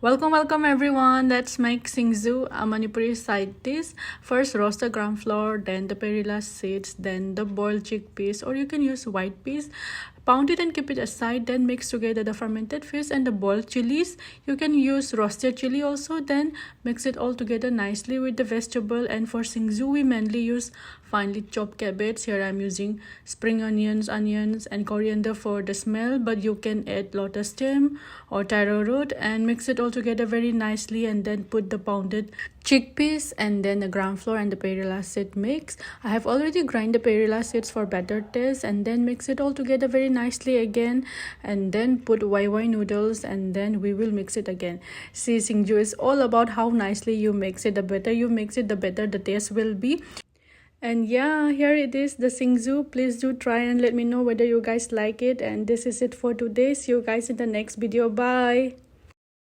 Welcome everyone. Let's make SINGJU a Manipuri side dish. First roast the gram flour, then the perilla seeds, then the boiled chickpeas, or you can use white peas. Pound it and keep it aside, then mix together the fermented fish and the boiled chilies. You can use roasted chili also, then mix it all together nicely with the vegetable. And for SINGJU we mainly use finely chopped cabbage. Here I'm using spring onions and coriander for the smell, but you can add lotus stem or taro root and mix it all together very nicely, and then put the pounded chickpeas and then the gram flour and the perilla seed mix. I have already grind the perilla seeds for better taste, and then mix it all together very nicely again, and then put YY noodles, and then we will mix it again. See, SINGJU is all about how nicely you mix it. The better you mix it, the better the taste will be. And yeah, here it is, the SINGJU. Please do try and let me know whether you guys like it. And this is it for today. See you guys in the next video. Bye.